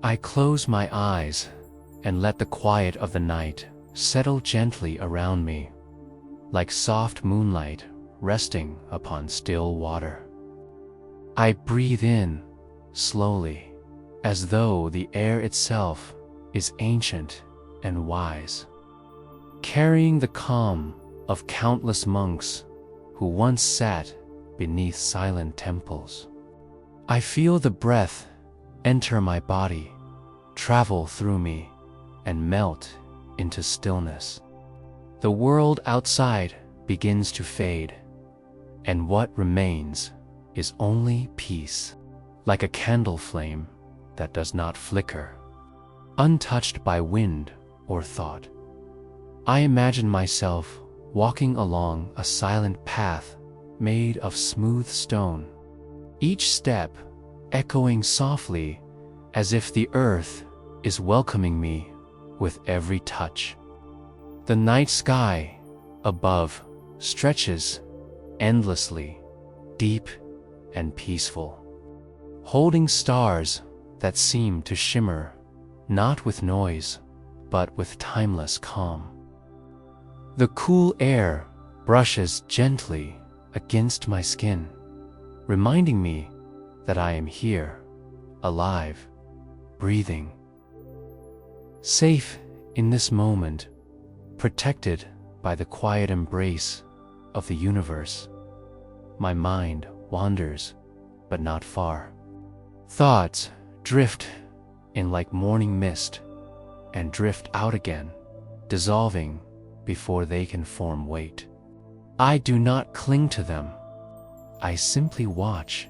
I close my eyes and let the quiet of the night settle gently around me, like soft moonlight resting upon still water. I breathe in slowly, as though the air itself is ancient and wise, carrying the calm of countless monks who once sat beneath silent temples. I feel the breath enter my body, travel through me, and melt into stillness. The world outside begins to fade, and what remains is only peace, like a candle flame that does not flicker, untouched by wind or thought. I imagine myself walking along a silent path made of smooth stone, each step echoing softly as if the earth is welcoming me with every touch. The night sky above stretches endlessly, deep and peaceful, holding stars that seem to shimmer not with noise, but with timeless calm. The cool air brushes gently against my skin, reminding me that I am here, alive, breathing, safe in this moment, protected by the quiet embrace of the universe. My mind wanders, but not far. Thoughts drift in like morning mist and drift out again, dissolving before they can form weight. I do not cling to them. I simply watch,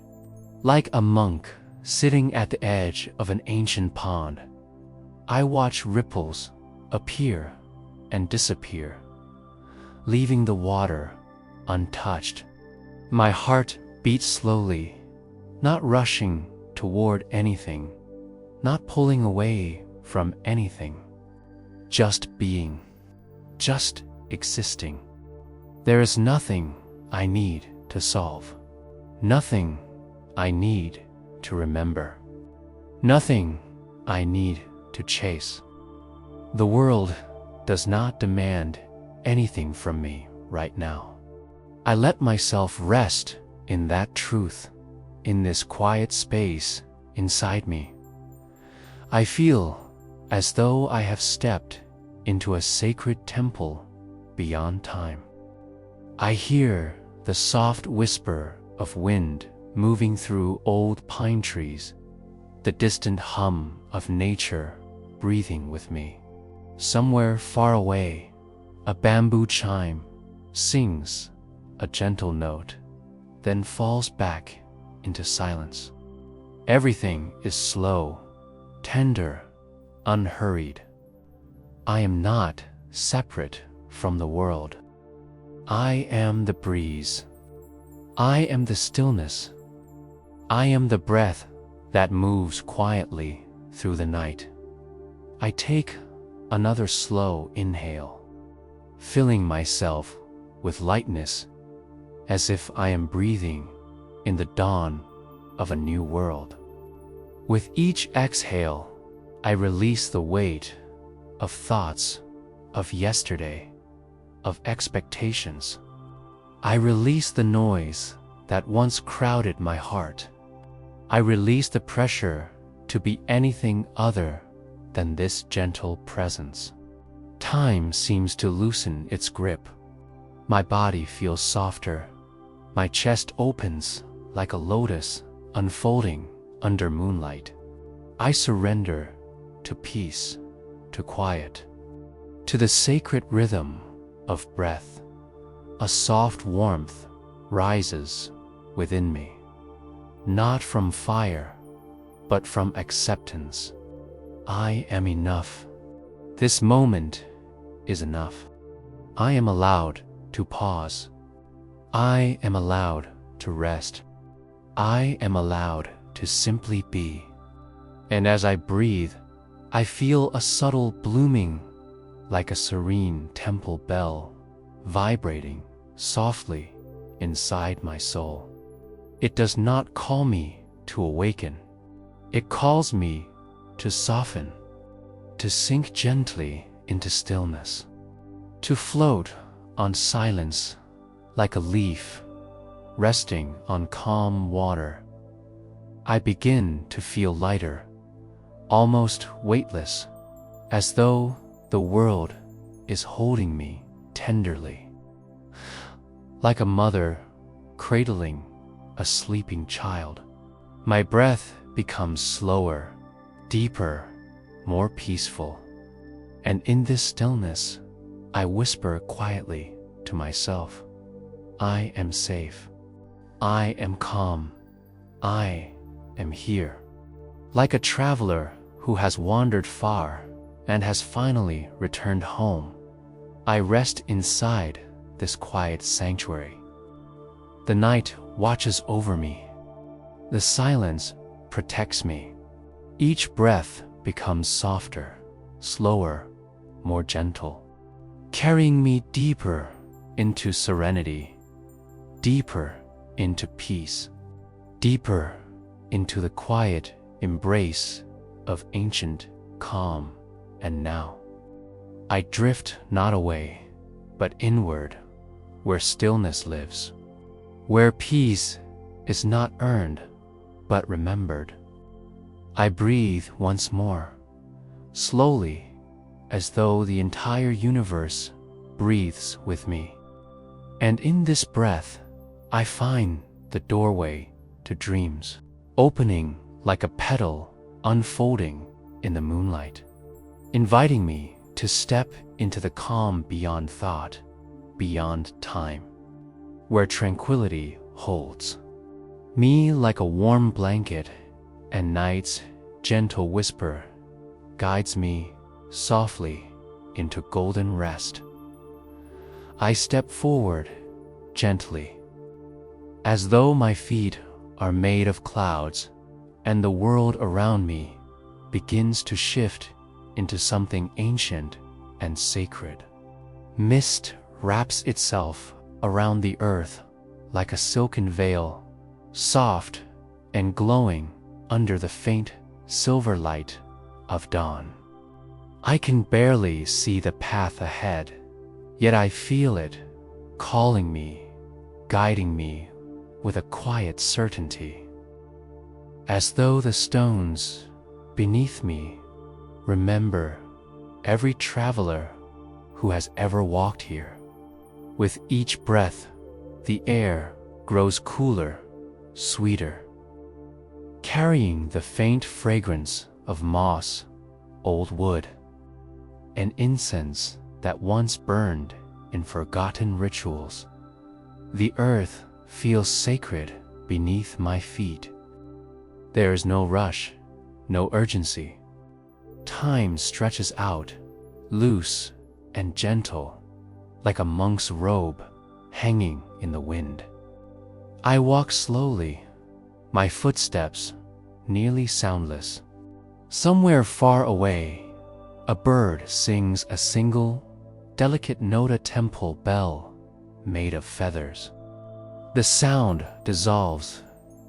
like a monk sitting at the edge of an ancient pond. I watch ripples appear and disappear, leaving the water untouched. My heart beats slowly, not rushing toward anything, not pulling away from anything, just being, just existing. There is nothing I need to solve, nothing I need to remember, nothing I need to chase. The world does not demand anything from me right now. I let myself rest in that truth, in this quiet space inside me. I feel as though I have stepped into a sacred temple beyond time. I hear the soft whisper of wind moving through old pine trees, the distant hum of nature breathing with me. Somewhere far away, a bamboo chime sings a gentle note, then falls back into silence. Everything is slow, tender, unhurried. I am not separate from the world. I am the breeze. I am the stillness. I am the breath that moves quietly through the night. I take another slow inhale, filling myself with lightness, as if I am breathing in the dawn of a new world. With each exhale, I release the weight of thoughts of yesterday, of expectations. I release the noise that once crowded my heart. I release the pressure to be anything other than this gentle presence. Time seems to loosen its grip. My body feels softer. My chest opens like a lotus unfolding under moonlight. I surrender to peace, to quiet, to the sacred rhythm of breath. A soft warmth rises within me, not from fire, but from acceptance. I am enough. This moment is enough. I am allowed to pause. I am allowed to rest. I am allowed to simply be. And as I breathe, I feel a subtle blooming, like a serene temple bell, vibrating softly inside my soul. It does not call me to awaken. It calls me to soften, to sink gently into stillness, to float on silence like a leaf resting on calm water. I begin to feel lighter, almost weightless, as though the world is holding me tenderly, like a mother cradling a sleeping child. My breath becomes slower, deeper, more peaceful, and in this stillness, I whisper quietly to myself, I am safe, I am calm, I am here. Like a traveler who has wandered far and has finally returned home, I rest inside this quiet sanctuary. The night watches over me. The silence protects me. Each breath becomes softer, slower, more gentle, carrying me deeper into serenity, deeper into peace, deeper into the quiet embrace of ancient calm. And now, I drift not away, but inward, where stillness lives, where peace is not earned, but remembered. I breathe once more, slowly, as though the entire universe breathes with me. And in this breath, I find the doorway to dreams, opening like a petal unfolding in the moonlight, inviting me to step into the calm beyond thought, beyond time, where tranquility holds me like a warm blanket, and night's gentle whisper guides me softly into golden rest. I step forward gently, as though my feet are made of clouds, and the world around me begins to shift into something ancient and sacred. Mist wraps itself around the earth like a silken veil, soft and glowing under the faint silver light of dawn. I can barely see the path ahead, yet I feel it calling me, guiding me with a quiet certainty, as though the stones beneath me remember every traveler who has ever walked here. With each breath, the air grows cooler, sweeter, carrying the faint fragrance of moss, old wood, and incense that once burned in forgotten rituals. The earth feels sacred beneath my feet. There is no rush, no urgency. Time stretches out, loose and gentle, like a monk's robe hanging in the wind. I walk slowly, my footsteps nearly soundless. Somewhere far away, a bird sings a single, delicate note, a temple bell made of feathers. The sound dissolves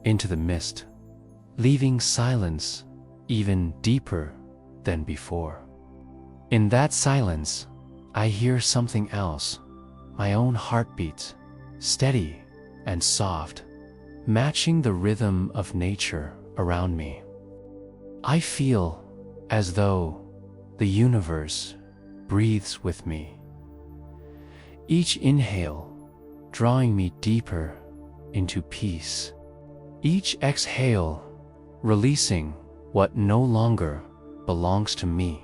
into the mist, leaving silence even deeper than before. In that silence, I hear something else, my own heartbeat, steady and soft, matching the rhythm of nature around me. I feel as though the universe breathes with me, each inhale drawing me deeper into peace, each exhale releasing what no longer belongs to me.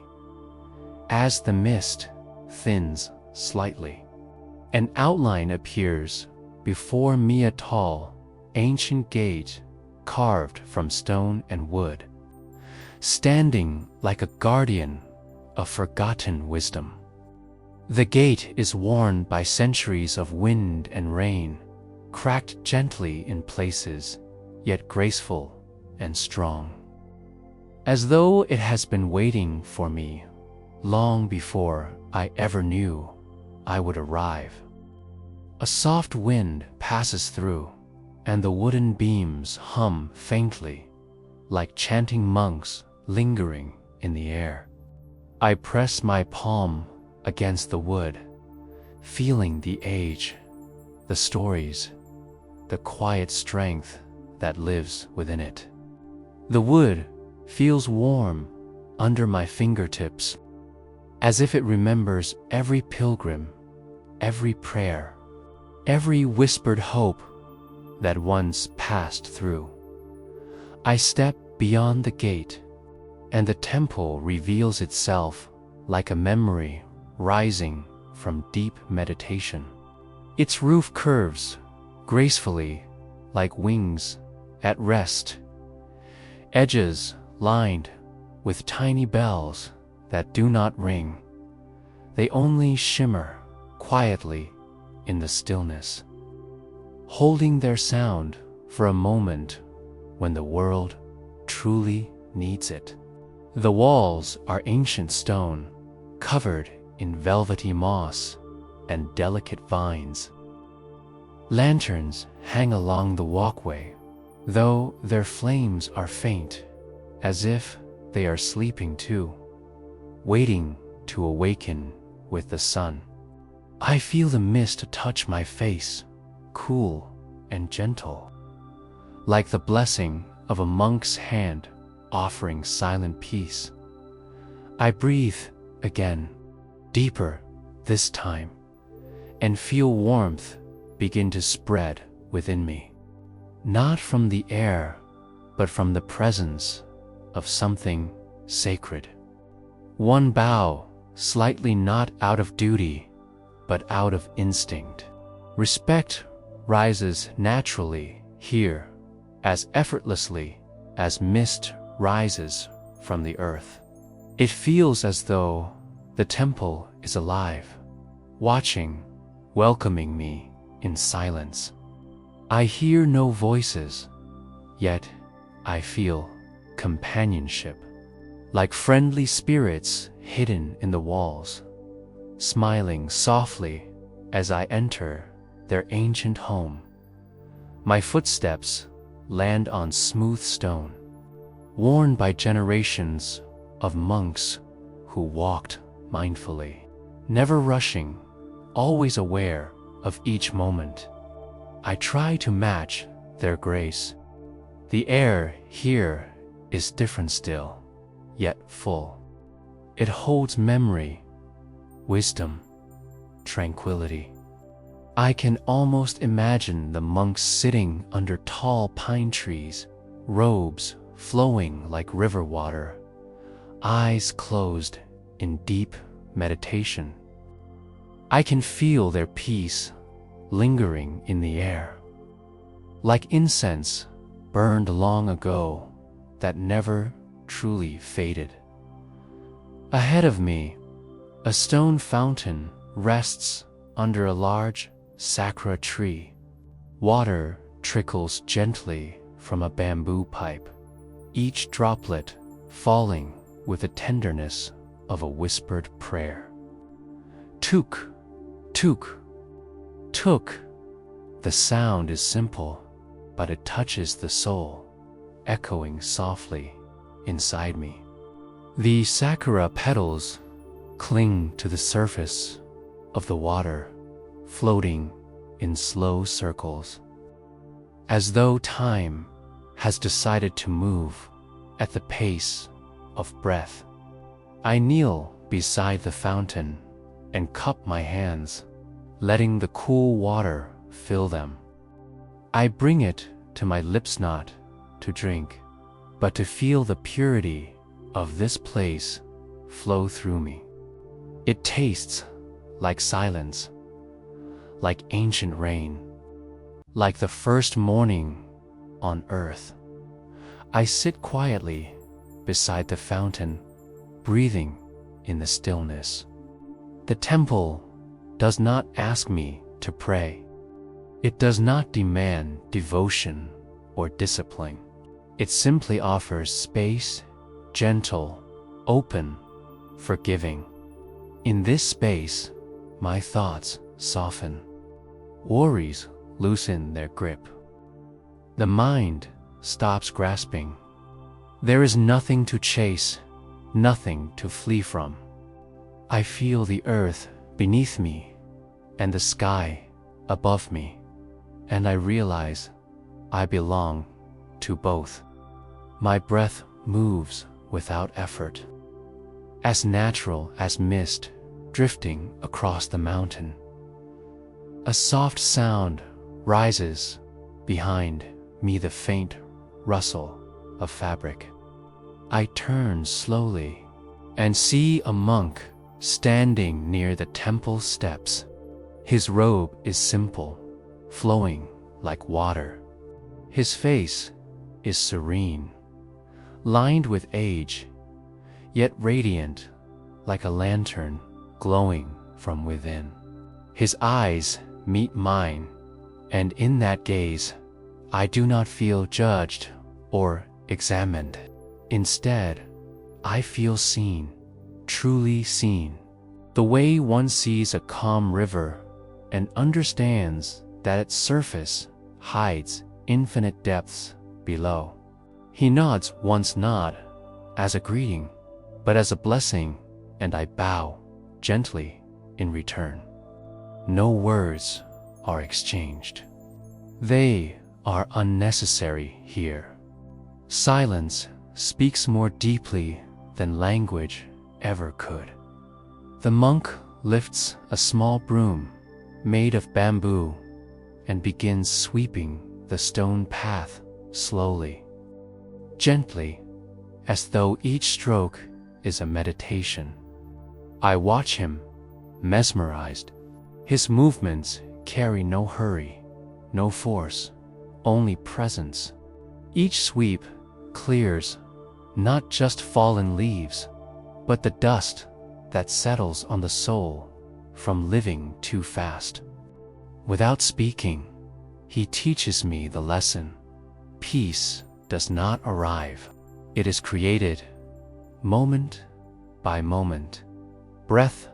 As the mist thins slightly, an outline appears before me, a tall, ancient gate carved from stone and wood, standing like a guardian of forgotten wisdom. The gate is worn by centuries of wind and rain, cracked gently in places, yet graceful and strong, as though it has been waiting for me long before I ever knew I would arrive. A soft wind passes through, and the wooden beams hum faintly, like chanting monks lingering in the air. I press my palm against the wood, feeling the age, the stories, the quiet strength that lives within it. The wood feels warm under my fingertips, as if it remembers every pilgrim, every prayer, every whispered hope that once passed through. I step beyond the gate, and the temple reveals itself like a memory rising from deep meditation. Its roof curves gracefully like wings at rest, edges lined with tiny bells that do not ring. They only shimmer quietly in the stillness, holding their sound for a moment when the world truly needs it. The walls are ancient stone, covered in velvety moss and delicate vines. Lanterns hang along the walkway, though their flames are faint, as if they are sleeping too, waiting to awaken with the sun. I feel the mist touch my face, cool and gentle, like the blessing of a monk's hand offering silent peace. I breathe again, deeper this time, and feel warmth begin to spread within me, not from the air, but from the presence of something sacred. One bow, slightly not out of duty, but out of instinct. Respect rises naturally here, as effortlessly as mist rises from the earth. It feels as though the temple is alive, watching, welcoming me in silence. I hear no voices, yet I feel companionship, like friendly spirits hidden in the walls, smiling softly as I enter their ancient home. My footsteps land on smooth stone, worn by generations of monks who walked mindfully, never rushing, always aware of each moment. I try to match their grace. The air here is different still, yet full. It holds memory, wisdom, tranquility. I can almost imagine the monks sitting under tall pine trees, robes flowing like river water, eyes closed in deep meditation. I can feel their peace lingering in the air, like incense burned long ago that never truly faded. Ahead of me, a stone fountain rests under a large sakura tree. Water trickles gently from a bamboo pipe, each droplet falling with the tenderness of a whispered prayer. Tuk, tuk, tuk. The sound is simple, but it touches the soul, echoing softly inside me. The sakura petals cling to the surface of the water, floating in slow circles, as though time has decided to move at the pace of breath. I kneel beside the fountain and cup my hands, letting the cool water fill them. I bring it to my lips not to drink, but to feel the purity of this place flow through me. It tastes like silence, like ancient rain, like the first morning on earth. I sit quietly beside the fountain, breathing in the stillness. The temple does not ask me to pray. It does not demand devotion or discipline. It simply offers space, gentle, open, forgiving. In this space, my thoughts soften. Worries loosen their grip. The mind stops grasping, There is nothing to chase, nothing to flee from. I feel the earth beneath me and the sky above me, and I realize I belong to both. My breath moves without effort, as natural as mist drifting across the mountain. A soft sound rises behind me, the faint rustle of fabric. I turn slowly and see a monk standing near the temple steps. His robe is simple, flowing like water. His face is serene, lined with age, yet radiant like a lantern glowing from within. His eyes meet mine, and in that gaze, I do not feel judged or examined. Instead, I feel seen, truly seen, the way one sees a calm river and understands that its surface hides infinite depths below. He nods once, not as a greeting, but as a blessing, and I bow gently in return. No words are exchanged. They are unnecessary here. Silence speaks more deeply than language ever could. The monk lifts a small broom made of bamboo and begins sweeping the stone path slowly, gently, as though each stroke is a meditation. I watch him, mesmerized. His movements carry no hurry, no force, only presence. Each sweep clears not just fallen leaves, but the dust that settles on the soul from living too fast. Without speaking, he teaches me the lesson. Peace does not arrive. It is created moment by moment, breath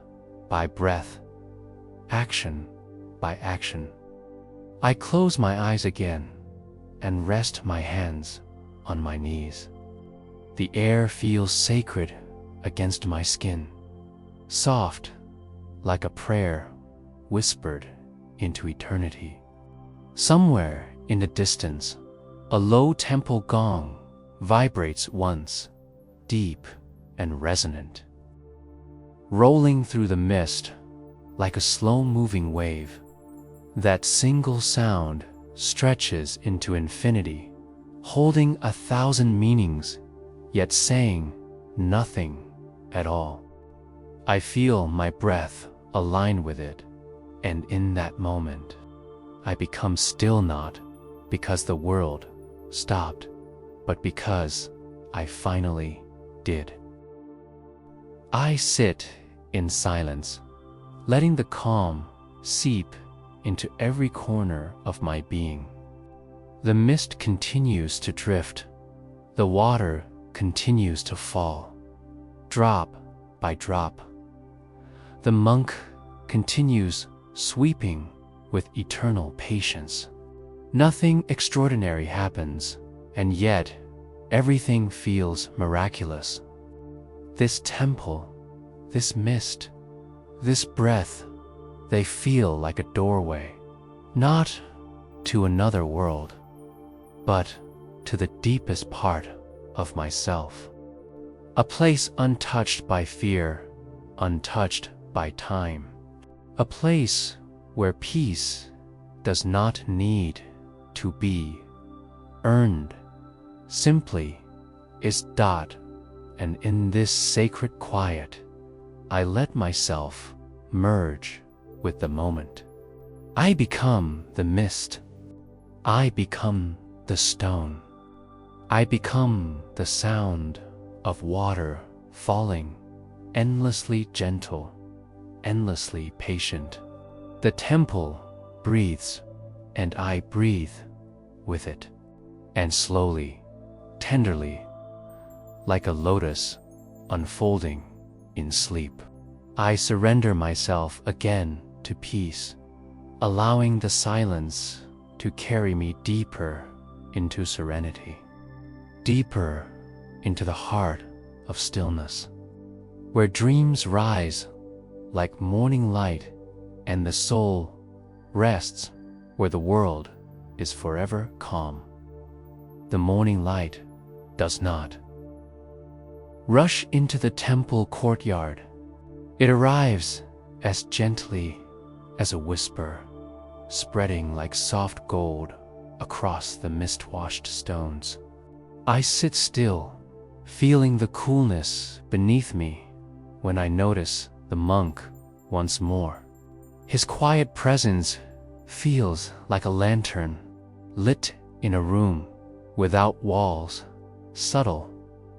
by breath, action by action. I close my eyes again and rest my hands on my knees. The air feels sacred against my skin, soft like a prayer whispered into eternity. Somewhere in the distance, a low temple gong vibrates once, deep and resonant. Rolling through the mist like a slow-moving wave, that single sound stretches into infinity, holding 1,000 meanings, yet saying nothing at all. I feel my breath align with it, and in that moment, I become still, not because the world stopped, but because I finally did. I sit in silence, letting the calm seep into every corner of my being. The mist continues to drift, the water continues to fall, drop by drop. The monk continues sweeping with eternal patience. Nothing extraordinary happens, and yet everything feels miraculous. This temple, this mist, this breath, they feel like a doorway, not to another world, but to the deepest part of myself. A place untouched by fear, untouched by time. A place where peace does not need to be earned, simply is . And in this sacred quiet, I let myself merge with the moment. I become the mist. I become the stone. I become the sound of water falling, endlessly gentle, endlessly patient. The temple breathes, and I breathe with it, and slowly, tenderly, like a lotus unfolding in sleep, I surrender myself again to peace, allowing the silence to carry me deeper into serenity, deeper into the heart of stillness, where dreams rise like morning light and the soul rests where the world is forever calm. The morning light does not rush into the temple courtyard. It arrives as gently as a whisper, spreading like soft gold across the mist-washed stones. I sit still, feeling the coolness beneath me when I notice the monk once more. His quiet presence feels like a lantern lit in a room without walls, subtle,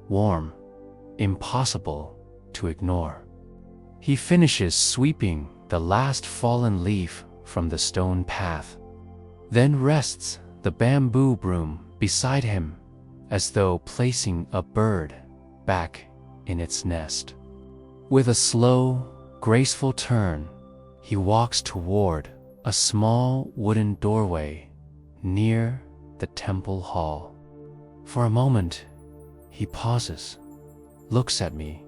warm, impossible to ignore. He finishes sweeping the last fallen leaf from the stone path, then rests the bamboo broom beside him as though placing a bird back in its nest. With a slow, graceful turn, he walks toward a small wooden doorway near the temple hall. For a moment, he pauses, looks at me,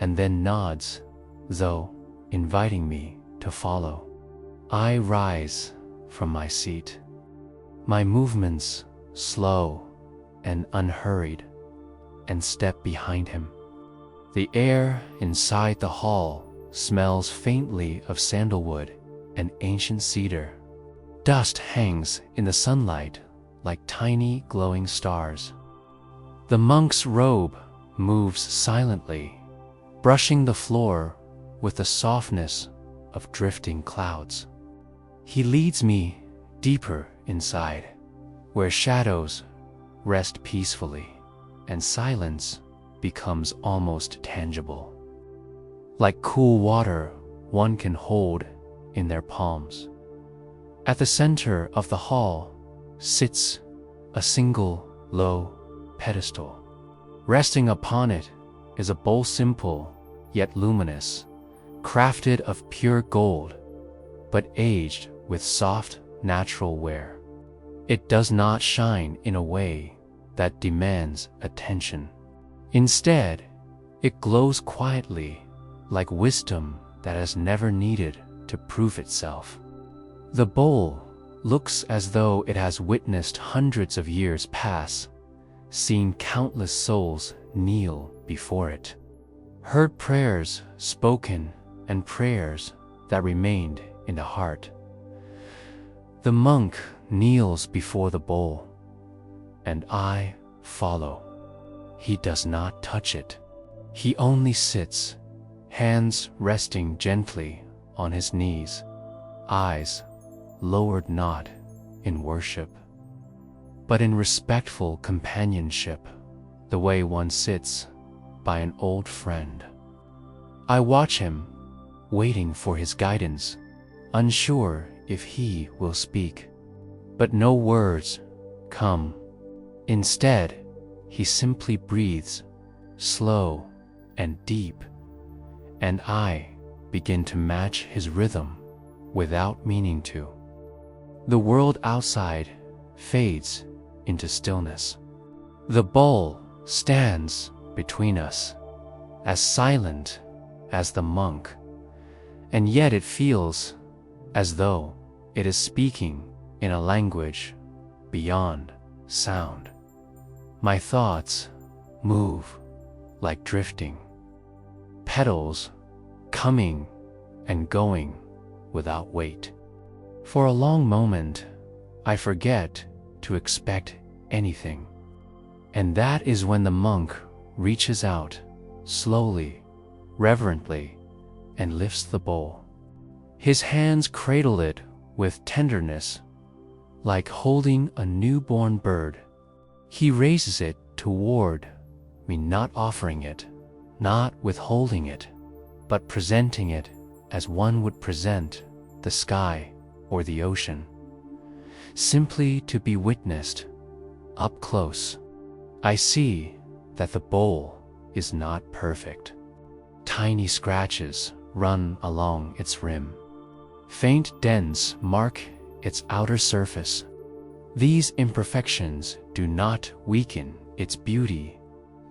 and then nods, though inviting me to follow. I rise from my seat, my movements slow and unhurried, and step behind him. The air inside the hall smells faintly of sandalwood and ancient cedar. Dust hangs in the sunlight like tiny glowing stars. The monk's robe moves silently, brushing the floor with the softness of drifting clouds. He leads me deeper inside, where shadows rest peacefully and silence becomes almost tangible. Like cool water one can hold in their palms. At the center of the hall sits a single low pedestal. Resting upon it is a bowl simple yet luminous, crafted of pure gold, but aged with soft, natural wear. It does not shine in a way that demands attention. Instead, it glows quietly, like wisdom that has never needed to prove itself. The bowl looks as though it has witnessed hundreds of years pass, seen countless souls kneel before it, heard prayers spoken and prayers that remained in the heart. The monk kneels before the bowl, and I follow. He does not touch it. He only sits, hands resting gently on his knees, eyes lowered not in worship, but in respectful companionship, the way one sits by an old friend. I watch him, waiting for his guidance, unsure if he will speak. But no words come. Instead, he simply breathes, slow and deep, and I begin to match his rhythm without meaning to. The world outside fades into stillness. The bowl stands between us, as silent as the monk, and yet it feels as though it is speaking in a language beyond sound. My thoughts move like drifting, petals coming and going without weight. For a long moment, I forget to expect anything. And that is when the monk reaches out, slowly, reverently, and lifts the bowl. His hands cradle it with tenderness, like holding a newborn bird. He raises it toward me, not offering it, not withholding it, but presenting it as one would present the sky or the ocean, simply to be witnessed up close. I see that the bowl is not perfect. Tiny scratches run along its rim. Faint dents mark its outer surface. These imperfections do not weaken its beauty,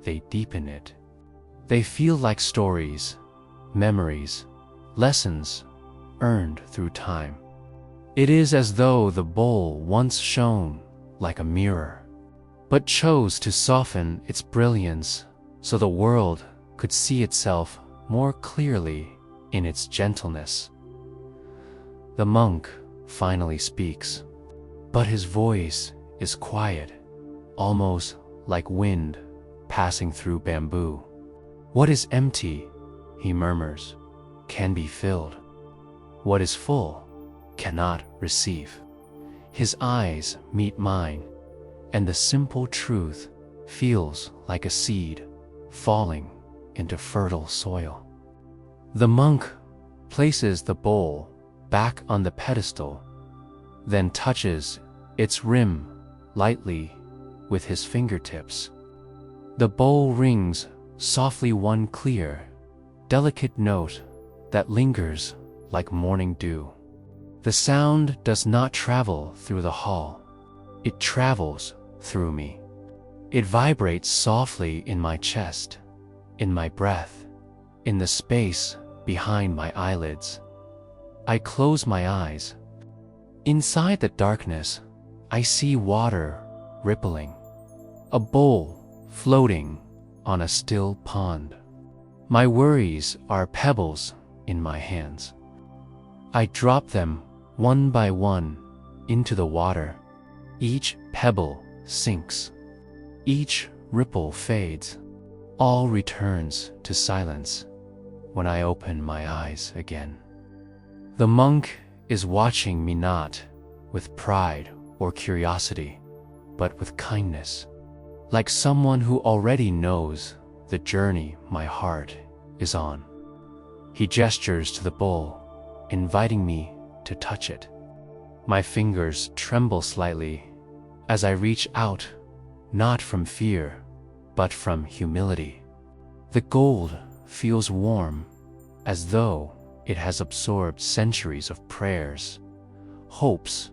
they deepen it. They feel like stories, memories, lessons earned through time. It is as though the bowl once shone like a mirror, but chose to soften its brilliance so the world could see itself more clearly in its gentleness. The monk finally speaks, but his voice is quiet, almost like wind passing through bamboo. What is empty, he murmurs, can be filled. What is full cannot receive. His eyes meet mine, and the simple truth feels like a seed falling into fertile soil. The monk places the bowl back on the pedestal, then touches its rim lightly with his fingertips. The bowl rings softly one clear, delicate note that lingers like morning dew. The sound does not travel through the hall. It travels through me. It vibrates softly in my chest, in my breath, in the space behind my eyelids. I close my eyes. Inside the darkness, I see water rippling, a bowl floating on a still pond. My worries are pebbles in my hands. I drop them one by one into the water. Each pebble sinks. Each ripple fades. All returns to silence when I open my eyes again. The monk is watching me not with pride or curiosity, but with kindness, like someone who already knows the journey my heart is on. He gestures to the bowl, inviting me to touch it. My fingers tremble slightly as I reach out, not from fear, but from humility. The gold feels warm, as though it has absorbed centuries of prayers, hopes,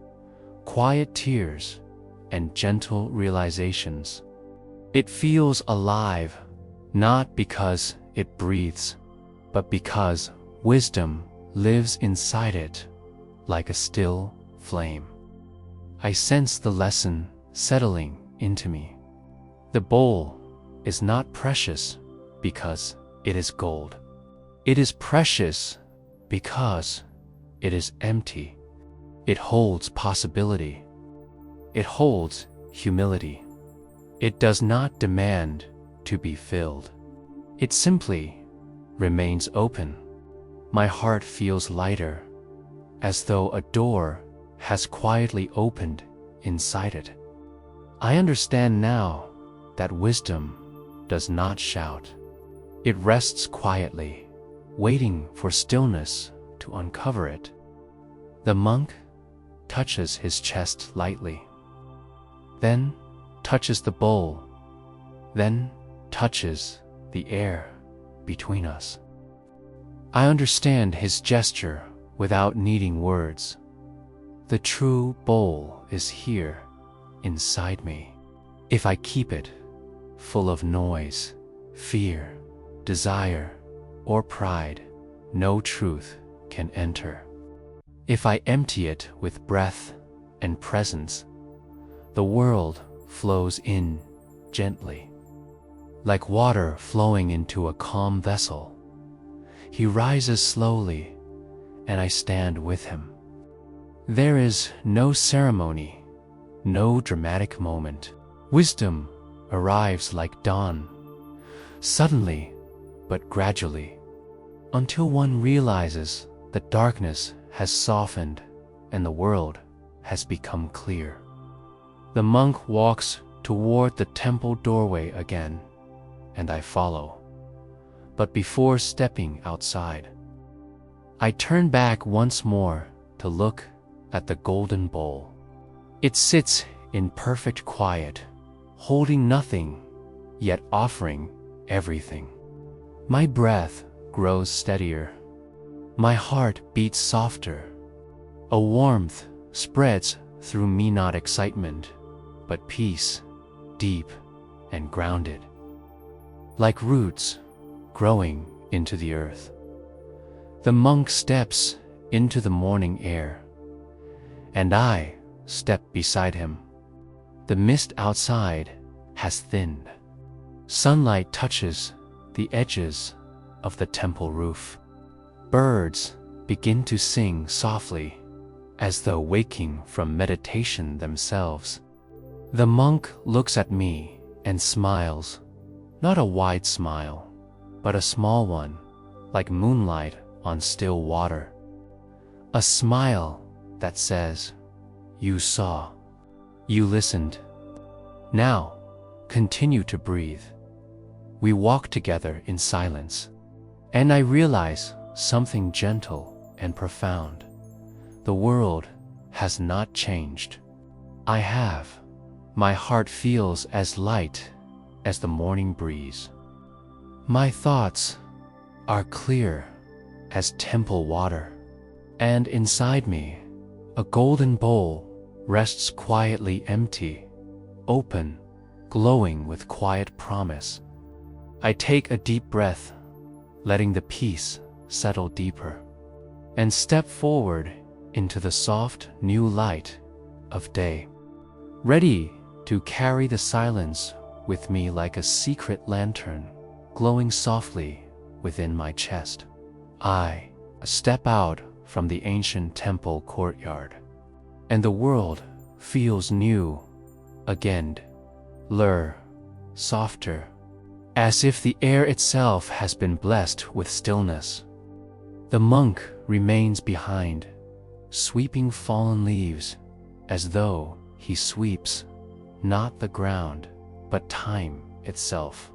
quiet tears, and gentle realizations. It feels alive, not because it breathes, but because wisdom lives inside it like a still flame. I sense the lesson settling into me. The bowl is not precious because it is gold. It is precious because it is empty. It holds possibility. It holds humility. It does not demand to be filled. It simply remains open. My heart feels lighter, as though a door has quietly opened inside it. I understand now that wisdom does not shout. It rests quietly, waiting for stillness to uncover it. The monk touches his chest lightly, then touches the bowl, then touches the air between us. I understand his gesture without needing words. The true bowl is here, inside me. If I keep it full of noise, fear, desire, or pride, no truth can enter. If I empty it with breath and presence, the world flows in gently. Like water flowing into a calm vessel, he rises slowly, and I stand with him. There is no ceremony, no dramatic moment. Wisdom arrives like dawn, suddenly but gradually, until one realizes that darkness has softened and the world has become clear. The monk walks toward the temple doorway again, and I follow. But before stepping outside, I turn back once more to look at the golden bowl. It sits in perfect quiet, holding nothing, yet offering everything. My breath grows steadier. My heart beats softer. A warmth spreads through me, not excitement, but peace, deep and grounded. like roots growing into the earth. The monk steps into the morning air, and I step beside him. The mist outside has thinned. Sunlight touches the edges of the temple roof. Birds begin to sing softly, as though waking from meditation themselves. The monk looks at me and smiles, not a wide smile, but a small one, like moonlight on still water. A smile that says, "You saw, you listened. Now, continue to breathe." We walk together in silence, and I realize something gentle and profound. The world has not changed. I have. My heart feels as light as the morning breeze. My thoughts are clear as temple water, and inside me, a golden bowl rests quietly empty, open, glowing with quiet promise. I take a deep breath, letting the peace settle deeper, and step forward into the soft new light of day, ready to carry the silence with me like a secret lantern glowing softly within my chest. I step out from the ancient temple courtyard, and the world feels new again, softer, as if the air itself has been blessed with stillness. The monk remains behind, sweeping fallen leaves as though he sweeps not the ground, but time itself.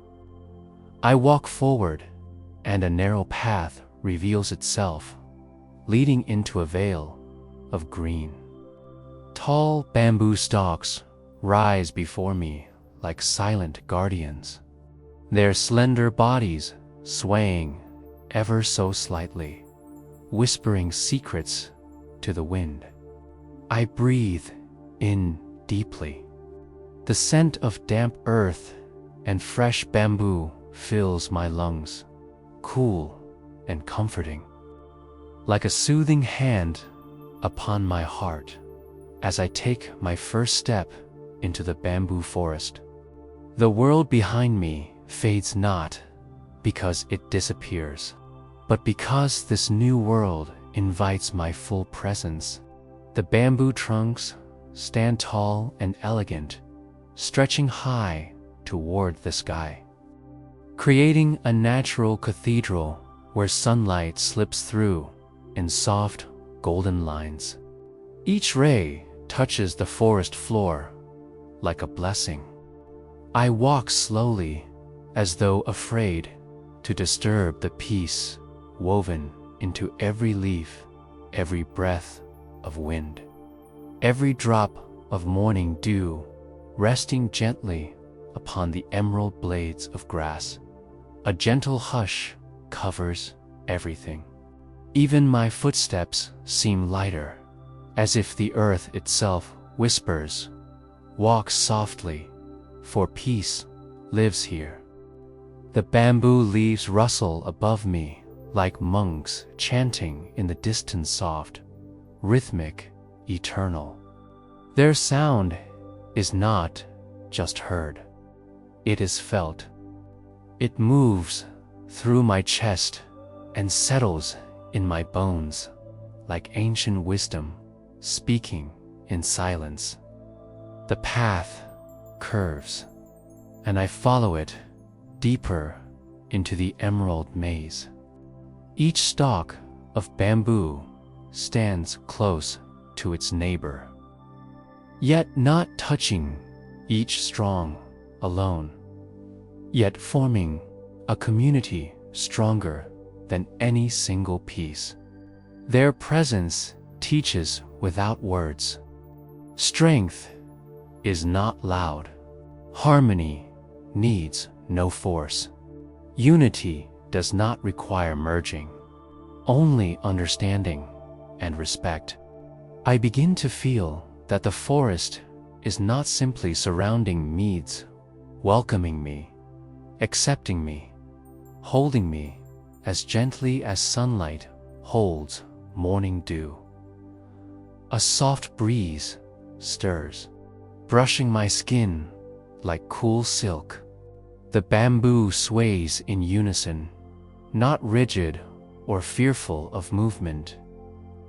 I walk forward, and a narrow path reveals itself, leading into a veil of green. Tall bamboo stalks rise before me like silent guardians, their slender bodies swaying ever so slightly, whispering secrets to the wind. I breathe in deeply. The scent of damp earth and fresh bamboo fills my lungs, cool and comforting, like a soothing hand upon my heart as I take my first step into the bamboo forest. The world behind me fades not because it disappears, but because this new world invites my full presence. The bamboo trunks stand tall and elegant, stretching high toward the sky, creating a natural cathedral where sunlight slips through in soft, golden lines. Each ray touches the forest floor like a blessing. I walk slowly, as though afraid to disturb the peace woven into every leaf, every breath of wind, every drop of morning dew resting gently upon the emerald blades of grass. A gentle hush covers everything. Even my footsteps seem lighter, as if the earth itself whispers, "Walk softly, for peace lives here." The bamboo leaves rustle above me like monks chanting in the distance, soft, rhythmic, eternal. Their sound is not just heard, it is felt. It moves through my chest and settles in my bones like ancient wisdom speaking in silence. The path curves, and I follow it deeper into the emerald maze. Each stalk of bamboo stands close to its neighbor, yet not touching, each strong, alone, yet forming a community stronger than any single piece. Their presence teaches without words. Strength is not loud. Harmony needs no force. Unity does not require merging, only understanding and respect. I begin to feel that the forest is not simply surrounding meads, welcoming me. accepting me, holding me as gently as sunlight holds morning dew. A soft breeze stirs, brushing my skin like cool silk. The bamboo sways in unison, not rigid or fearful of movement,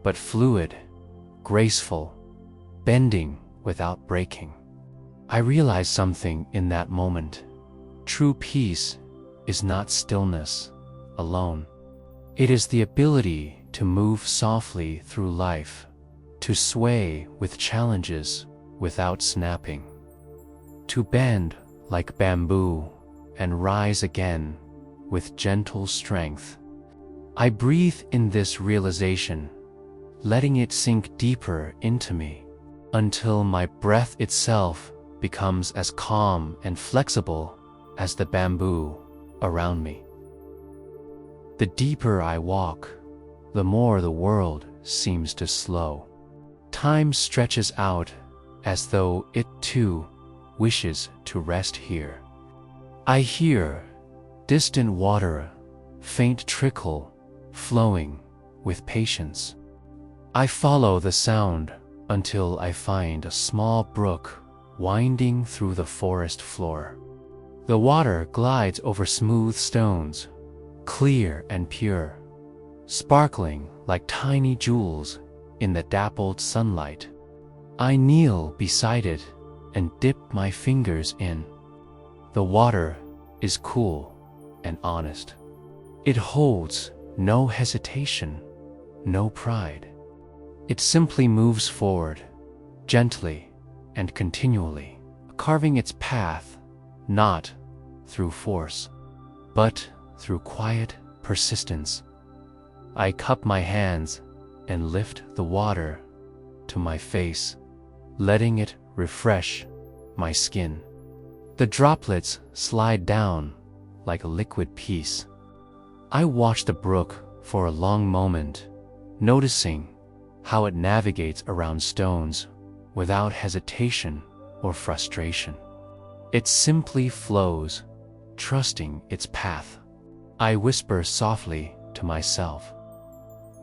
but fluid, graceful, bending without breaking. I realized something in that moment. True peace is not stillness alone. It is the ability to move softly through life, to sway with challenges without snapping, to bend like bamboo and rise again with gentle strength. I breathe in this realization, letting it sink deeper into me, until my breath itself becomes as calm and flexible as the bamboo around me. The deeper I walk, the more the world seems to slow. Time stretches out as though it too wishes to rest here. I hear distant water, faint trickle, flowing with patience. I follow the sound until I find a small brook winding through the forest floor. The water glides over smooth stones, clear and pure, sparkling like tiny jewels in the dappled sunlight. I kneel beside it and dip my fingers in. The water is cool and honest. It holds no hesitation, no pride. It simply moves forward, gently and continually, carving its path not through force, but through quiet persistence. I cup my hands and lift the water to my face, letting it refresh my skin. The droplets slide down like a liquid peace. I watch the brook for a long moment, noticing how it navigates around stones without hesitation or frustration. It simply flows, trusting its path. I whisper softly to myself,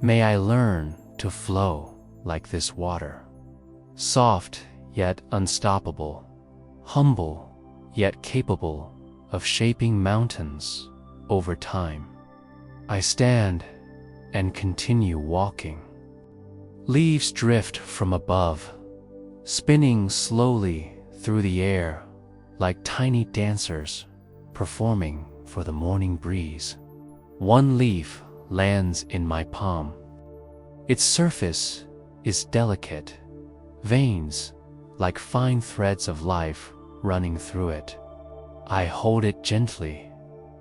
"May I learn to flow like this water, soft yet unstoppable, humble yet capable of shaping mountains over time." I stand and continue walking. Leaves drift from above, spinning slowly through the air like tiny dancers performing for the morning breeze. One leaf lands in my palm. Its surface is delicate, veins like fine threads of life running through it. I hold it gently,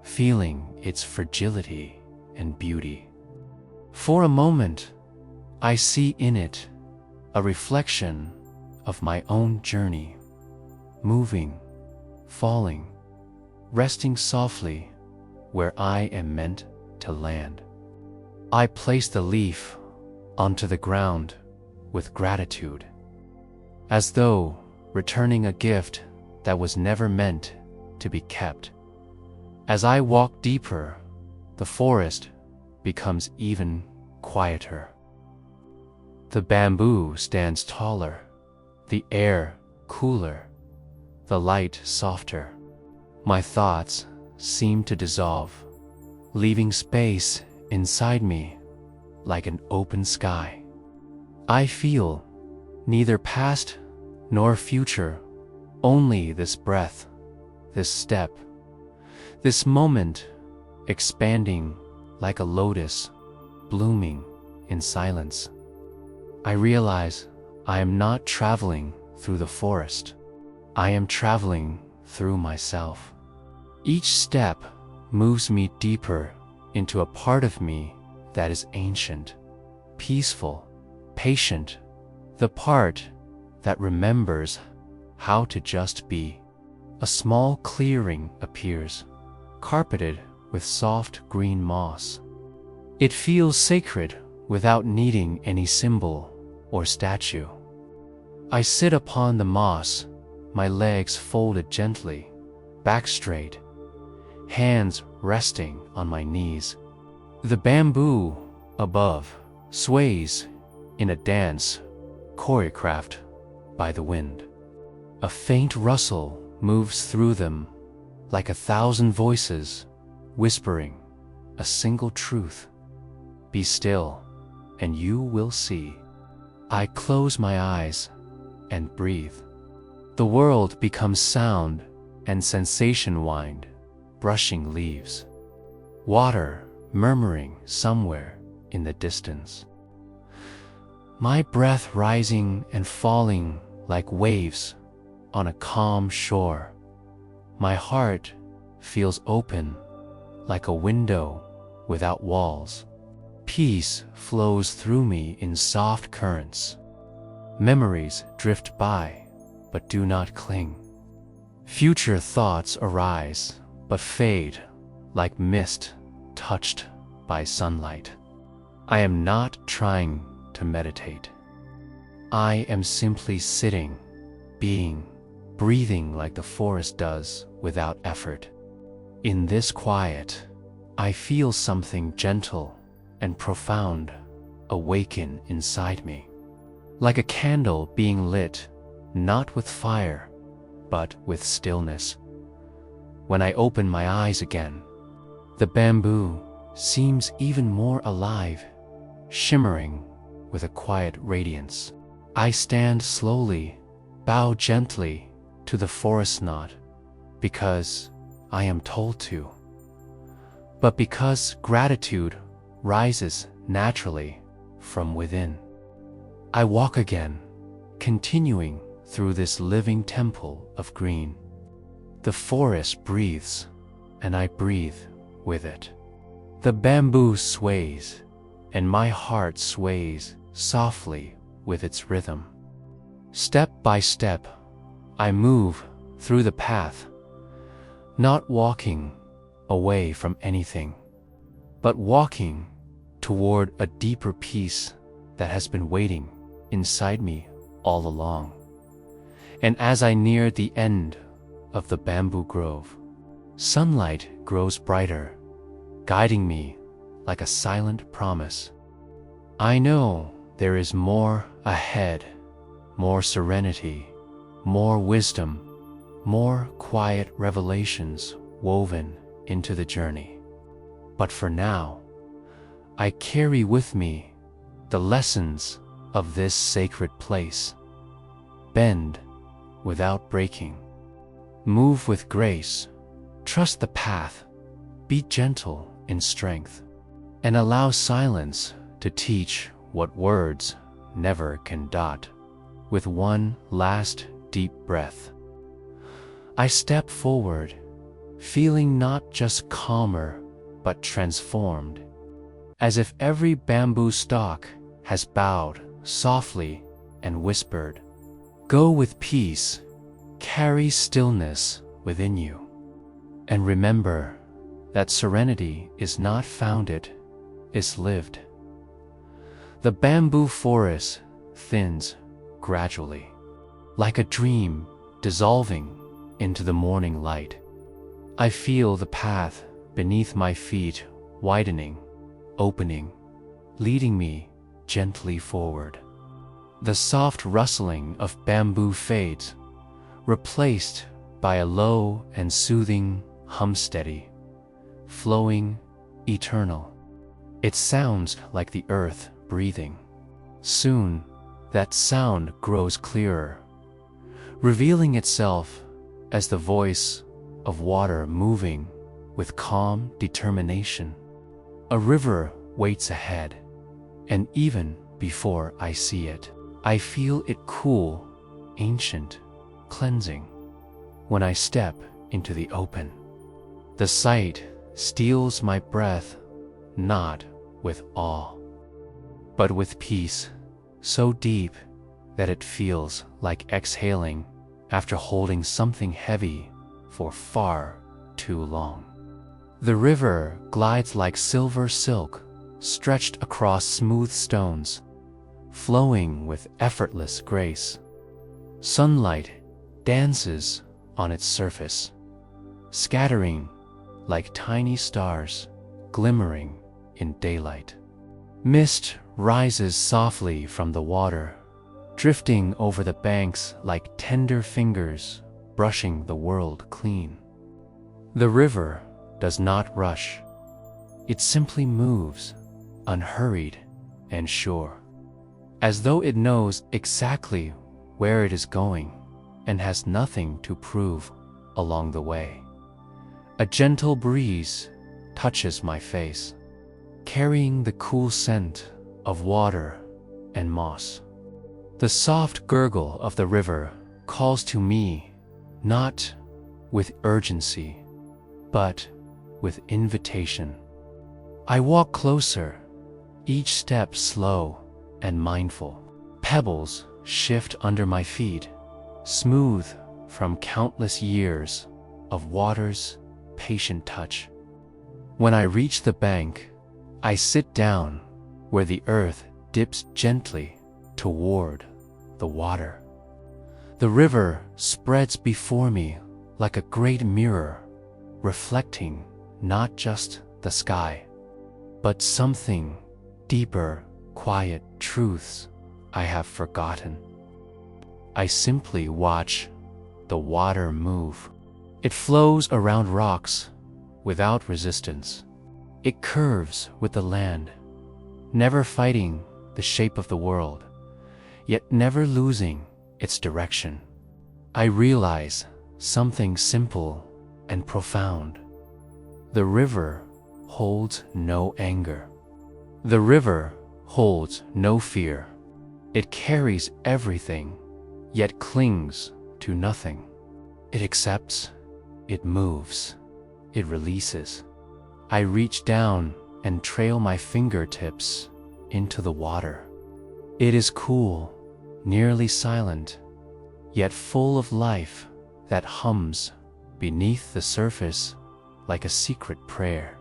feeling its fragility and beauty. For a moment, I see in it a reflection of my own journey, moving, falling, resting softly where I am meant to land. I place the leaf onto the ground with gratitude, as though returning a gift that was never meant to be kept. As I walk deeper, the forest becomes even quieter. The bamboo stands taller, the air cooler, the light softer. My thoughts seem to dissolve, leaving space inside me like an open sky. I feel neither past nor future, only this breath, this step, this moment expanding like a lotus blooming in silence. I realize I am not traveling through the forest. I am traveling through myself. Each step moves me deeper into a part of me that is ancient, peaceful, patient, the part that remembers how to just be. A small clearing appears, carpeted with soft green moss. It feels sacred without needing any symbol or statue. I sit upon the moss, my legs folded gently, back straight, hands resting on my knees. The bamboo above sways in a dance choreographed by the wind. A faint rustle moves through them like 1,000 voices whispering a single truth. Be still, and you will see. I close my eyes and breathe. The world becomes sound and sensation wind, brushing leaves. Water murmuring somewhere in the distance. My breath rising and falling like waves on a calm shore. My heart feels open like a window without walls. Peace flows through me in soft currents. Memories drift by, but do not cling. Future thoughts arise, but fade like mist touched by sunlight. I am not trying to meditate. I am simply sitting, being, breathing like the forest does without effort. In this quiet, I feel something gentle and profound awaken inside me. Like a candle being lit, not with fire, but with stillness. When I open my eyes again, the bamboo seems even more alive, shimmering with a quiet radiance. I stand slowly, bow gently to the forest knot, because I am told to, but because gratitude rises naturally from within. I walk again, continuing through this living temple of green. The forest breathes, and I breathe with it. The bamboo sways, and my heart sways softly with its rhythm. Step by step, I move through the path, not walking away from anything, but walking toward a deeper peace that has been waiting inside me all along. And as I near the end of the bamboo grove, sunlight grows brighter, guiding me like a silent promise. I know there is more ahead, more serenity, more wisdom, more quiet revelations woven into the journey. But for now, I carry with me the lessons of this sacred place. Bend without breaking. Move with grace. Trust the path. Be gentle in strength. And allow silence to teach what words never can dot. With one last deep breath, I step forward, feeling not just calmer, but transformed, as if every bamboo stalk has bowed softly and whispered, "Go with peace, carry stillness within you, and remember that serenity is not found, it is lived." The bamboo forest thins gradually, like a dream dissolving into the morning light. I feel the path beneath my feet widening, opening, leading me gently forward. The soft rustling of bamboo fades, replaced by a low and soothing hum, steady, flowing, eternal. It sounds like the earth breathing. Soon, that sound grows clearer, revealing itself as the voice of water moving with calm determination. A river waits ahead, and even before I see it, I feel it cool, ancient, cleansing. When I step into the open, the sight steals my breath, not with awe, but with peace so deep that it feels like exhaling after holding something heavy for far too long. The river glides like silver silk stretched across smooth stones, flowing with effortless grace. Sunlight dances on its surface, scattering like tiny stars glimmering in daylight. Mist rises softly from the water, drifting over the banks like tender fingers brushing the world clean. The river does not rush. It simply moves, unhurried and sure, as though it knows exactly where it is going and has nothing to prove along the way. A gentle breeze touches my face, carrying the cool scent of water and moss. The soft gurgle of the river calls to me, not with urgency, but with invitation. I walk closer, each step slow and mindful. Pebbles shift under my feet, smooth from countless years of water's patient touch. When I reach the bank, I sit down where the earth dips gently toward the water. The river spreads before me like a great mirror, reflecting not just the sky, but something deeper, quiet truths I have forgotten. I simply watch the water move. It flows around rocks without resistance. It curves with the land, never fighting the shape of the world, yet never losing its direction. I realize something simple and profound. The river holds no anger. The river holds no fear. It carries everything, yet clings to nothing. It accepts, it moves, it releases. I reach down and trail my fingertips into the water. It is cool, nearly silent, yet full of life that hums beneath the surface like a secret prayer.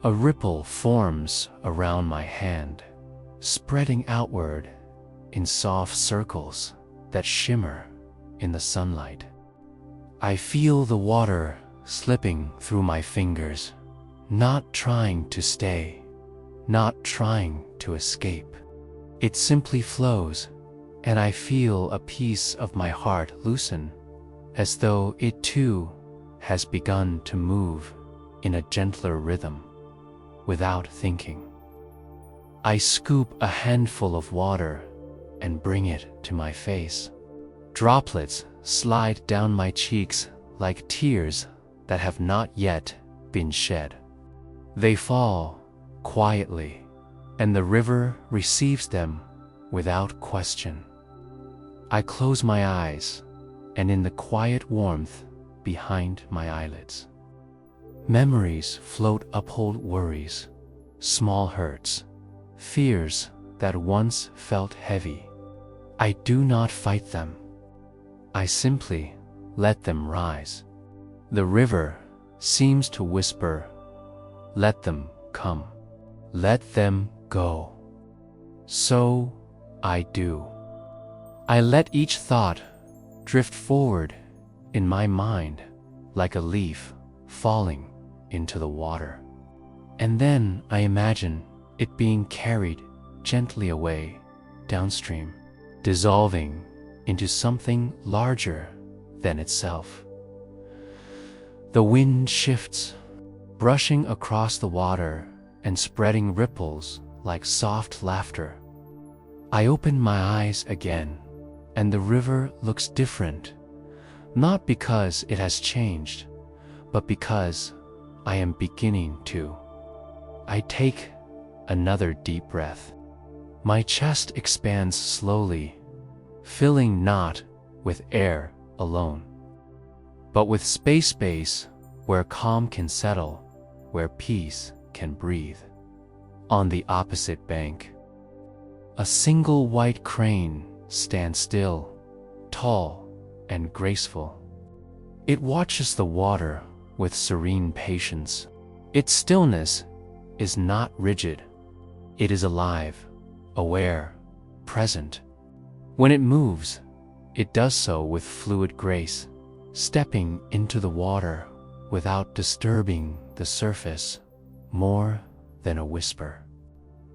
A ripple forms around my hand, spreading outward in soft circles that shimmer in the sunlight. I feel the water slipping through my fingers, not trying to stay, not trying to escape. It simply flows, and I feel a piece of my heart loosen, as though it too has begun to move in a gentler rhythm, without thinking. I scoop a handful of water and bring it to my face. Droplets slide down my cheeks like tears that have not yet been shed. They fall quietly, and the river receives them without question. I close my eyes, and in the quiet warmth behind my eyelids, memories float uphold worries, small hurts, fears that once felt heavy. I do not fight them. I simply let them rise. The river seems to whisper, "Let them come. Let them go." So I do. I let each thought drift forward in my mind like a leaf falling into the water. And then I imagine it being carried gently away downstream, dissolving into something larger than itself. The wind shifts, brushing across the water and spreading ripples like soft laughter. I open my eyes again, and the river looks different, not because it has changed, but because I am beginning to. I take another deep breath. My chest expands slowly, filling not with air alone, but with space where calm can settle, where peace can breathe. On the opposite bank, a single white crane stands still, tall and graceful. It watches the water with serene patience. Its stillness is not rigid. It is alive, aware, present. When it moves, it does so with fluid grace, stepping into the water without disturbing the surface more than a whisper.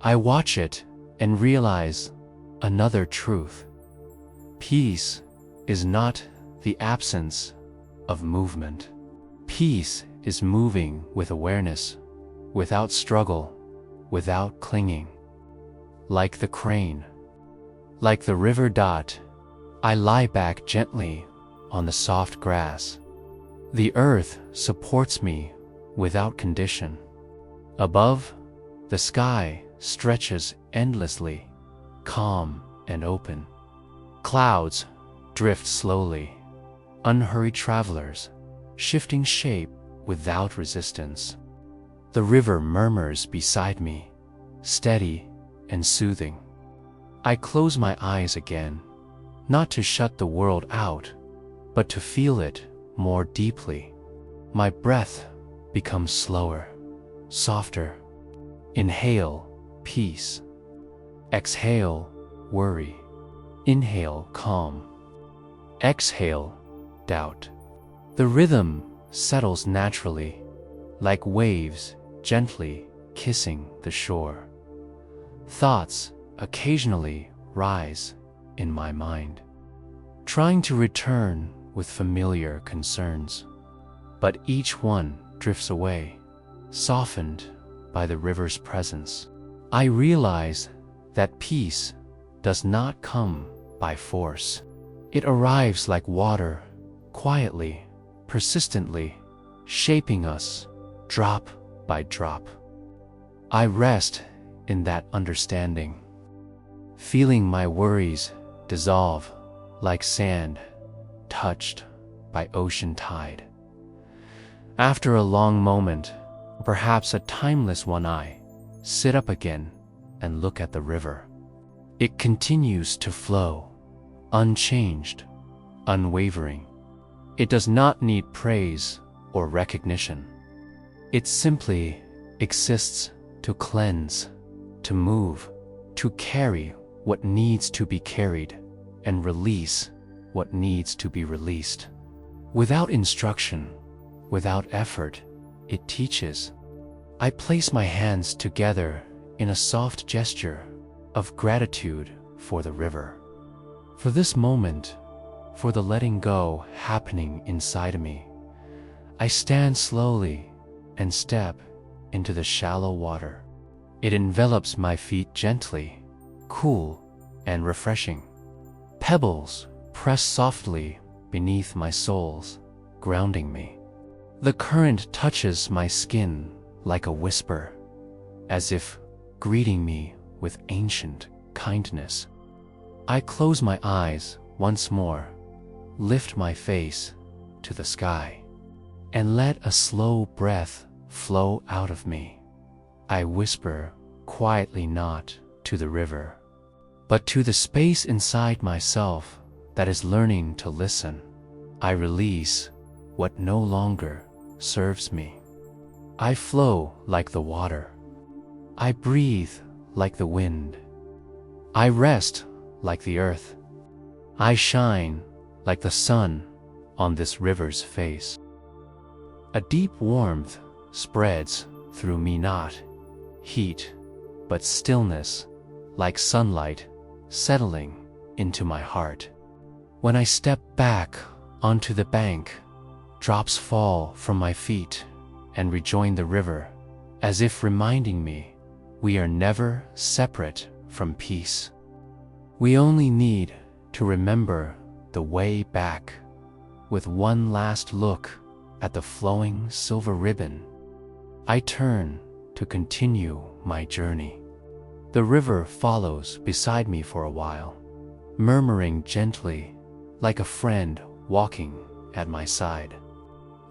I watch it and realize another truth. Peace is not the absence of movement. Peace is moving with awareness, without struggle, without clinging. Like the crane, like the river dot, I lie back gently on the soft grass. The earth supports me without condition. Above, the sky stretches endlessly, calm and open. Clouds drift slowly, unhurried travelers, shifting shape without resistance. The river murmurs beside me, steady and soothing. I close my eyes again, not to shut the world out, but to feel it more deeply. My breath becomes slower, softer. Inhale, peace. Exhale, worry. Inhale, calm. Exhale, doubt. The rhythm settles naturally, like waves gently kissing the shore. Thoughts occasionally rise in my mind, trying to return with familiar concerns. But each one drifts away, softened by the river's presence. I realize that peace does not come by force. It arrives like water, quietly, persistently, shaping us drop by drop. I rest in that understanding, feeling my worries dissolve like sand touched by ocean tide. After a long moment, perhaps a timeless one, I sit up again and look at the river. It continues to flow, unchanged, unwavering. It does not need praise or recognition. It simply exists to cleanse, to move, to carry what needs to be carried, and release what needs to be released. Without instruction, without effort, it teaches. I place my hands together in a soft gesture of gratitude for the river, for this moment, for the letting go happening inside of me. I stand slowly and step into the shallow water. It envelops my feet gently, cool and refreshing. Pebbles press softly beneath my soles, grounding me. The current touches my skin like a whisper, as if greeting me with ancient kindness. I close my eyes once more, lift my face to the sky, and let a slow breath flow out of me. I whisper quietly, not to the river, but to the space inside myself that is learning to listen. I release what no longer serves me. I flow like the water. I breathe like the wind. I rest like the earth. I shine like the sun on this river's face. A deep warmth spreads through me, not heat, but stillness, like sunlight settling into my heart. When I step back onto the bank, drops fall from my feet and rejoin the river, as if reminding me we are never separate from peace. We only need to remember the way back, with one last look at the flowing silver ribbon. I turn to continue my journey. The river follows beside me for a while, murmuring gently like a friend walking at my side.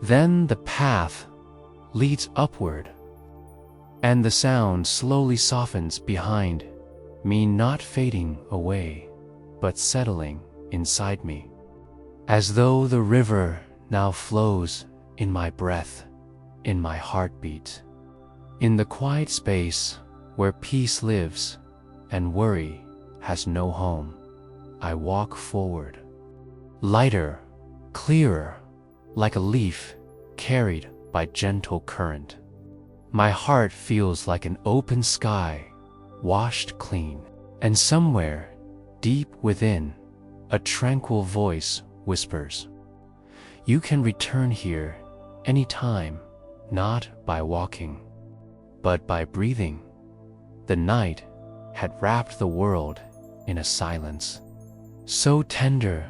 Then the path leads upward, and the sound slowly softens behind me, not fading away, but settling inside me, as though the river now flows in my breath, in my heartbeat. In the quiet space where peace lives and worry has no home, I walk forward, lighter, clearer, like a leaf carried by gentle current. My heart feels like an open sky, washed clean, and somewhere, deep within, a tranquil voice whispers, "You can return here anytime, not by walking, but by breathing." The night had wrapped the world in a silence so tender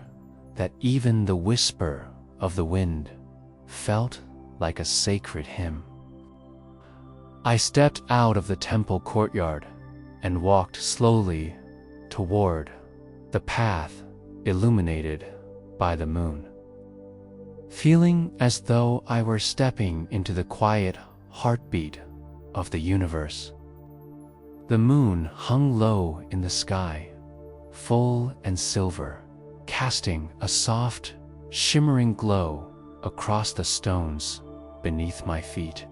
that even the whisper of the wind felt like a sacred hymn. I stepped out of the temple courtyard and walked slowly toward the path illuminated by the moon, feeling as though I were stepping into the quiet heartbeat of the universe. The moon hung low in the sky, full and silver, casting a soft, shimmering glow across the stones beneath my feet.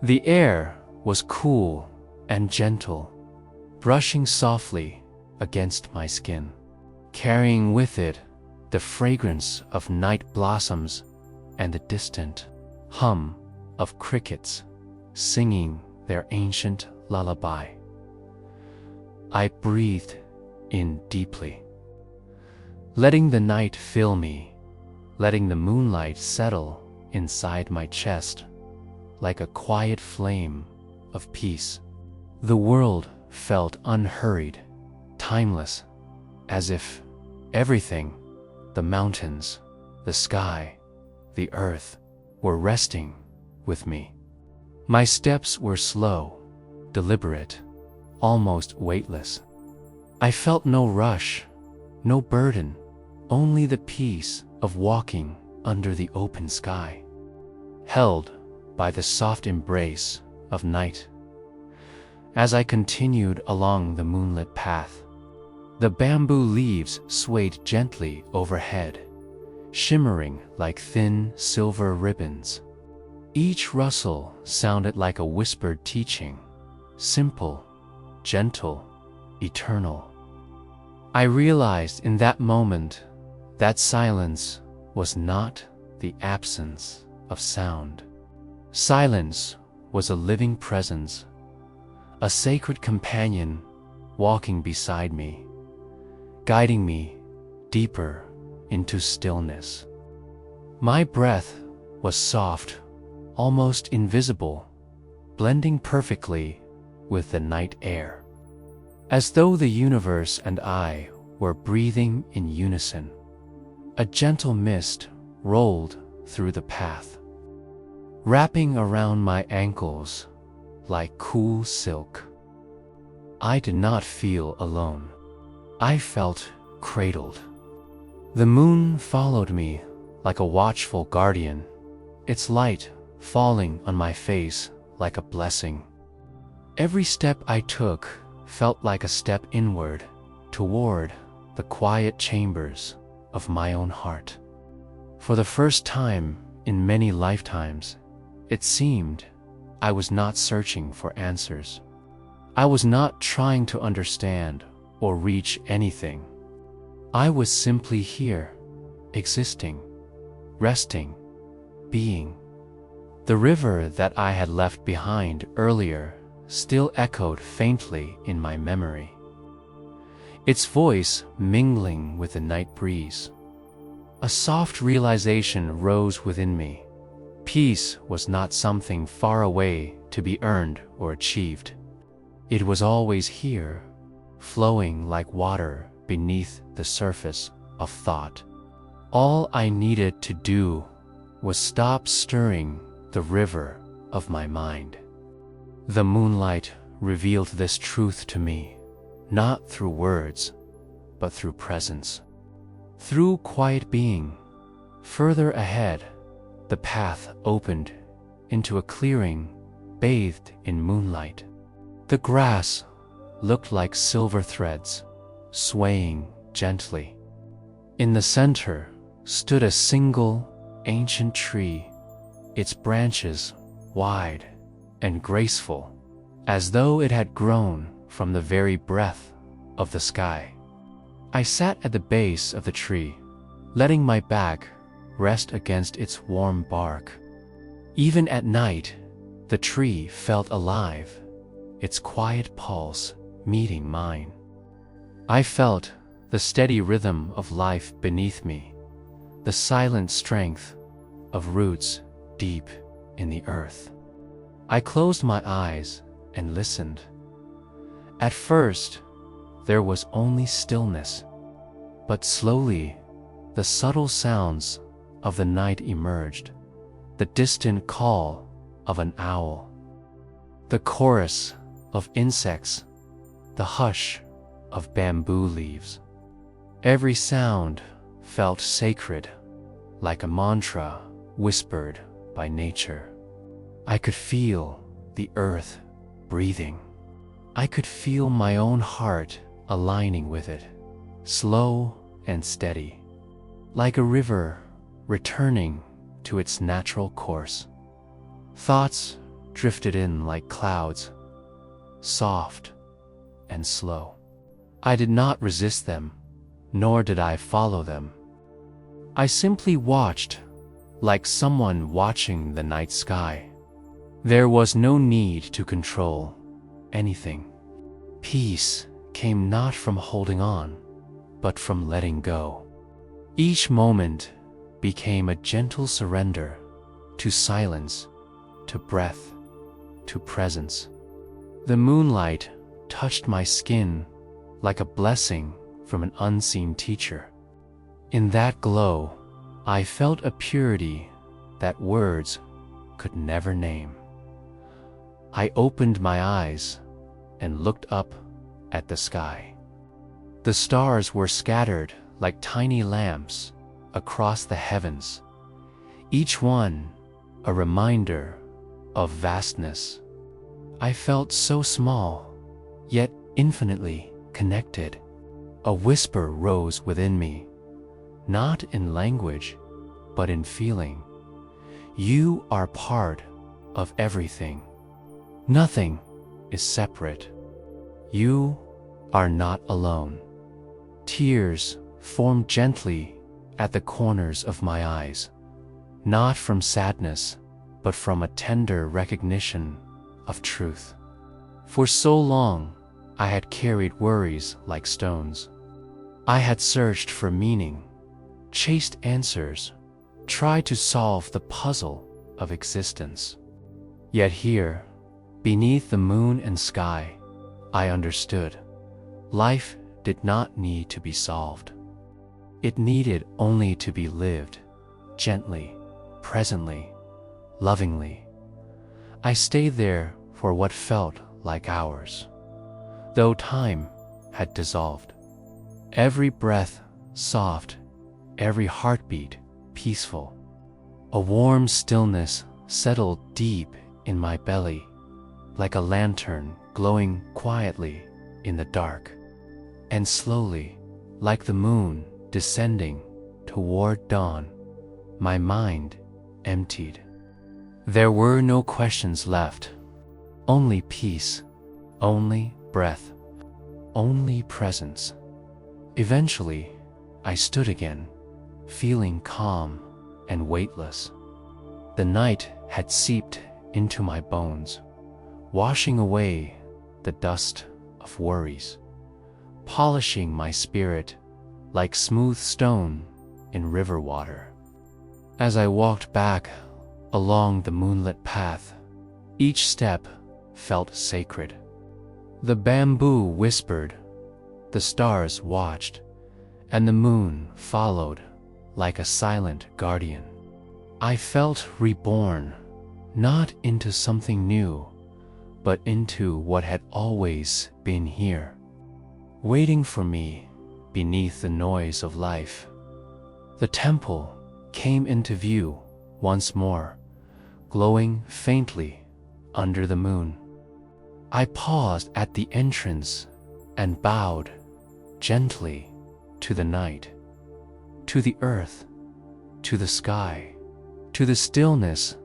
The air was cool and gentle, brushing softly against my skin, carrying with it the fragrance of night blossoms and the distant hum of crickets singing their ancient lullaby. I breathed in deeply, letting the night fill me, letting the moonlight settle inside my chest like a quiet flame of peace. The world felt unhurried, timeless, as if everything, the mountains, the sky, the earth, were resting with me. My steps were slow, deliberate, almost weightless. I felt no rush, no burden, only the peace of walking under the open sky, held by the soft embrace of night. As I continued along the moonlit path, the bamboo leaves swayed gently overhead, shimmering like thin silver ribbons. Each rustle sounded like a whispered teaching, simple, gentle, eternal. I realized in that moment that silence was not the absence of sound. Silence was a living presence, a sacred companion walking beside me, guiding me deeper into stillness. My breath was soft, almost invisible, blending perfectly with the night air, as though the universe and I were breathing in unison. A gentle mist rolled through the path, wrapping around my ankles like cool silk. I did not feel alone. I felt cradled. The moon followed me like a watchful guardian, its light falling on my face like a blessing. Every step I took felt like a step inward, toward the quiet chambers of my own heart. For the first time in many lifetimes, it seemed I was not searching for answers. I was not trying to understand or reach anything. I was simply here, existing, resting, being. The river that I had left behind earlier still echoed faintly in my memory, its voice mingling with the night breeze. A soft realization rose within me. Peace was not something far away to be earned or achieved. It was always here, flowing like water beneath the surface of thought. All I needed to do was stop stirring the river of my mind. The moonlight revealed this truth to me, not through words, but through presence. Through quiet being. Further ahead, the path opened into a clearing bathed in moonlight. The grass looked like silver threads, swaying gently. In the center stood a single ancient tree, its branches wide and graceful, as though it had grown from the very breath of the sky. I sat at the base of the tree, letting my back rest against its warm bark. Even at night, the tree felt alive, its quiet pulse meeting mine. I felt the steady rhythm of life beneath me, the silent strength of roots deep in the earth. I closed my eyes and listened. At first, there was only stillness, but slowly, the subtle sounds of the night emerged, the distant call of an owl, the chorus of insects, the hush of bamboo leaves. Every sound felt sacred, like a mantra whispered by nature. I could feel the earth breathing. I could feel my own heart aligning with it, slow and steady, like a river returning to its natural course. Thoughts drifted in like clouds, soft and slow. I did not resist them, nor did I follow them. I simply watched, like someone watching the night sky. There was no need to control anything. Peace came not from holding on, but from letting go. Each moment became a gentle surrender to silence, to breath, to presence. The moonlight touched my skin like a blessing from an unseen teacher. In that glow, I felt a purity that words could never name. I opened my eyes and looked up at the sky. The stars were scattered like tiny lamps across the heavens, each one a reminder of vastness. I felt so small, yet infinitely connected. A whisper rose within me, not in language, but in feeling. You are part of everything. Nothing is separate. You are not alone. Tears formed gently at the corners of my eyes, not from sadness, but from a tender recognition of truth. For so long, I had carried worries like stones. I had searched for meaning, chased answers, tried to solve the puzzle of existence. Yet here, beneath the moon and sky, I understood. Life did not need to be solved. It needed only to be lived, gently, presently, lovingly. I stayed there for what felt like hours, though time had dissolved. Every breath soft, every heartbeat peaceful. A warm stillness settled deep in my belly, like a lantern glowing quietly in the dark. And slowly, like the moon descending toward dawn, my mind emptied. There were no questions left, only peace, only breath, only presence. Eventually, I stood again, feeling calm and weightless. The night had seeped into my bones, washing away the dust of worries, polishing my spirit like smooth stone in river water. As I walked back along the moonlit path, each step felt sacred. The bamboo whispered, the stars watched, and the moon followed like a silent guardian. I felt reborn, not into something new, but into what had always been here, waiting for me beneath the noise of life. The temple came into view once more, glowing faintly under the moon. I paused at the entrance and bowed gently to the night, to the earth, to the sky, to the stillness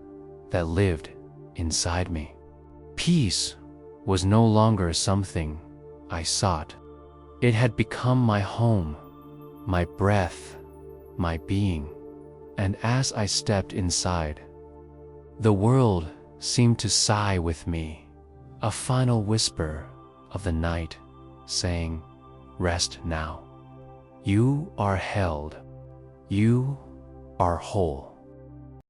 that lived inside me. Peace was no longer something I sought. It had become my home, my breath, my being. And as I stepped inside, The world seemed to sigh with me, a final whisper of the night saying, "Rest now. You are held. You are whole."